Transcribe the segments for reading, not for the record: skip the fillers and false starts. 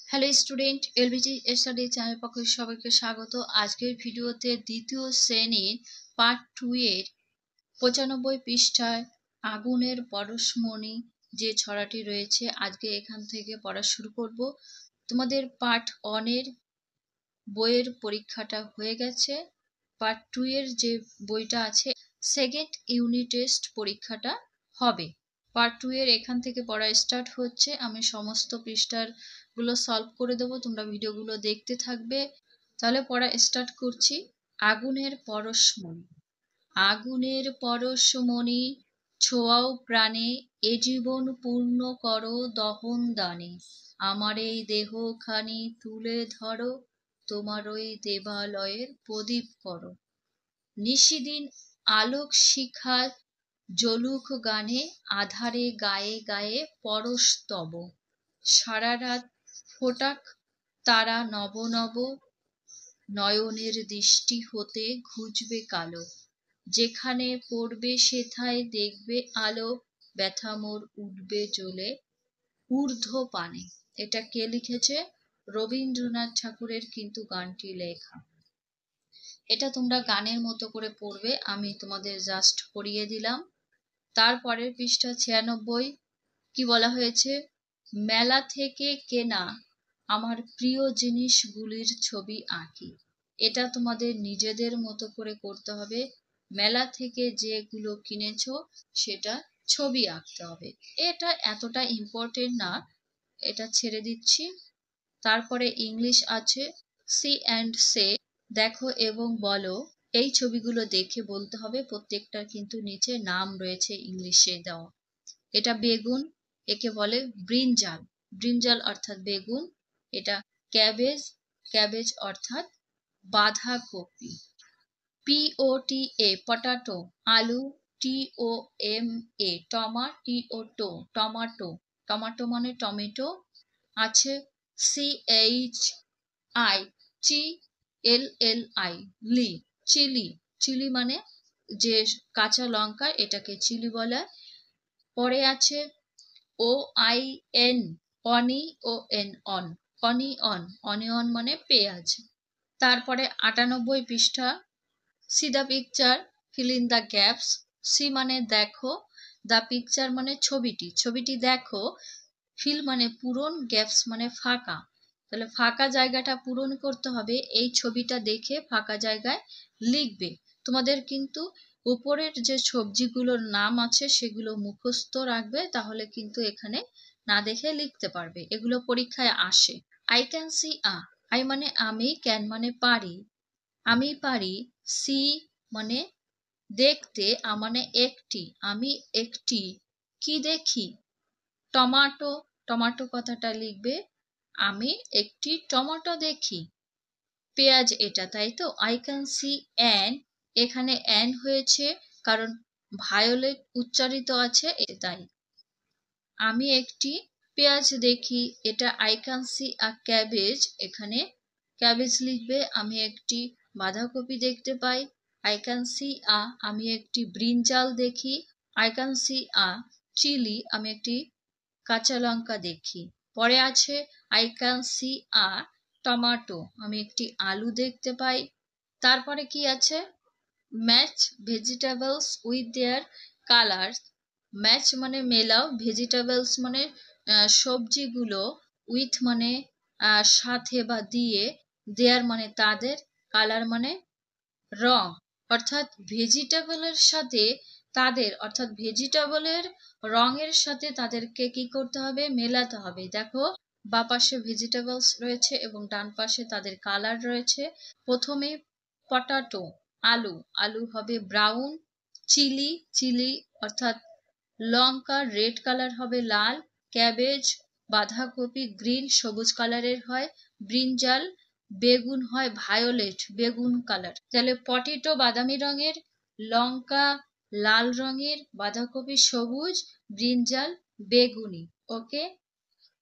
Hello student, এলবিজি study channel পক্ষে সবাইকে স্বাগত। আজকের ভিডিওতে দ্বিতীয় শ্রেণীর পার্ট 2 এর 95 পৃষ্ঠায় আগুনের পরশমণি যে ছড়াটি রয়েছে, আজকে এখান থেকে পড়া শুরু করব। তোমাদের পার্ট 1 এর বইয়ের পরীক্ষাটা হয়ে গেছে। পার্ট 2 এর যে বইটা আছে, সেকেন্ড ইউনিট টেস্ট পরীক্ষাটা হবে। পার্ট 2 এর এখান থেকে পড়া স্টার্ট হচ্ছে। আমি সমস্ত পৃষ্ঠার গুলো সলভ করে দেবো, তোমরা ভিডিওগুলো দেখতে থাকবে। তাহলে পড়া স্টার্ট করছি। আগুনের পরশমণি। আগুনের পরশমণি ছোঁয়াও প্রাণে, এ জীবন পূর্ণ করো দহন দানে। আমার এই দেহখানি তুলে ধরো, তোমার ওই দেবালয়ের প্রদীপ করো। নিশিদিন আলোক শিখা জ্বলুক গানে, আধারে গায়ে গায়ে পরশতব। সারা রাত ফোটাক তারা নব নব, নয়নের দৃষ্টি হতে ঘুচবে কালো। যেখানে পড়বে সেথায় দেখবে আলো, ব্যথা মোর উঠবে জ্বলে ঊর্ধ্ব পানে। এটা কে লিখেছে? রবীন্দ্রনাথ ঠাকুরের কিন্তু গানটি লেখা। এটা তোমরা গানের মতো করে পড়বে, আমি তোমাদের জাস্ট পড়িয়ে দিলাম। তারপরের পৃষ্ঠা 96 কি বলা হয়েছে? মেলা থেকে কেনা আমার প্রিয় জিনিসগুলির ছবি আঁকি। এটা তোমাদের নিজেদের মতো করে করতে হবে। মেলা থেকে যেগুলো কিনেছো সেটা ছবি আঁকতে হবে। এটা এতটা ইম্পর্টেন্ট না, এটা ছেড়ে দিচ্ছি। তারপরে ইংলিশ আছে সি অ্যান্ড সে, দেখো এবং বলো। এই ছবিগুলো দেখে বলতে হবে, প্রত্যেকটার কিন্তু নিচে নাম রয়েছে ইংলিশে দেওয়া। এটা বেগুন, একে বলে ব্রিনজাল। ব্রিনজাল অর্থাৎ বেগুন। এটা ক্যাবেজ, ক্যাবেজ অর্থাৎ বাঁধাকপি। POTA পটাটো, আলু। TOMA টমাটো, টমাটো, টমাটো মানে টমেটো। আছে CHILLI লি, চিলি। চিলি মানে যে কাঁচা লঙ্কা, এটাকে চিলি বলে। পরে আছে OIN ONION on, onion. Onion মানে পেঁয়াজ। তারপরে 98 পৃষ্ঠা। See the picture, fill in the gaps. See মানে দেখো, দ্য পিকচার মানে ছবিটি, ছবিটি দেখো। ফিল মানে পূরণ, গ্যাপস মানে ফাঁকা। তাহলে ফাঁকা জায়গাটা পূরণ করতে হবে। এই ছবিটা দেখে ফাঁকা জায়গায় লিখবে। তোমাদের কিন্তু উপরের যে সবজিগুলোর নাম আছে সেগুলো মুখস্থ রাখবে, তাহলে কিন্তু এখানে না দেখে লিখতে পারবে। এগুলো পরীক্ষায় আসে। আই ক্যান সি আই মানে আমি, ক্যান মানে পারি, আমি পারি। সি মানে দেখতে, মানে একটি, আমি একটি কি দেখি? টমাটো, টমাটো কথাটা লিখবে, আমি একটি টমেটো দেখি। পেঁয়াজ এটা, তাই তো? আই ক্যান সি অ্যান, এখানে অ্যান হয়েছে কারণ ভায়োলেট উচ্চারিত আছে তাই। আমি একটি পেঁয়াজ দেখি, এটা I can see a cabbage, এখানে ক্যাবেজ লিখবে। আমি একটি বাঁধাকপি দেখতে পাই, আই ক্যান সি আমি একটি ব্রিনজাল দেখি, আই ক্যান সি চিলি, আমি একটি কাঁচা লঙ্কা দেখি। পরে আছে আই ক্যান সি টমাটো, আমি একটি আলু দেখতে পাই। তারপরে কি আছে? Match vegetables with their colours. Match মানে মেলাও, ভেজিটেবলস মানে সবজিগুলো, উইথ মানে সাথে বা দিয়ে, দেয়ার মানে তাদের, কালার মানে রং। অর্থাৎ ভেজিটেবলের সাথে তাদের, অর্থাৎ ভেজিটেবলের রঙের সাথে তাদেরকে কি করতে হবে? মেলাতে হবে। দেখো, বা পাশে ভেজিটেবলস রয়েছে এবং ডান পাশে তাদের কালার রয়েছে। প্রথমে পটাটো, আলু, আলু হবে ব্রাউন। চিলি, চিলি অর্থাৎ লঙ্কা, রেড কালার হবে লাল। ক্যাবেজ, বাঁধাকপি গ্রিন সবুজ কালারের হয়। ব্রিনজাল বেগুন হয় ভায়োলেট বেগুন কালার। তাহলে পটেটো বাদামি রঙের, লঙ্কা লাল রঙের, বাঁধাকপি সবুজ, ব্রিনজাল বেগুনি। ওকে,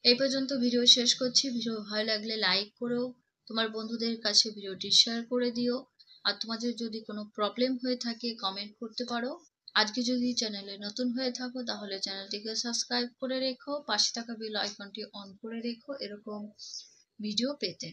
এই পর্যন্ত ভিডিও শেষ করছি। ভিডিও ভালো লাগলে লাইক করো, তোমার বন্ধুদের কাছে ভিডিওটি শেয়ার করে দিও। আর তোমাদের যদি কোনো প্রবলেম হয়ে থাকে কমেন্ট করতে পারো। আজকে যদি চ্যানেলে নতুন হয়ে থাকো তাহলে চ্যানেলটিকে সাবস্ক্রাইব করে রেখো, পাশে থাকা বেল আইকনটি অন করে রেখো। এরকম ভিডিও পেতে।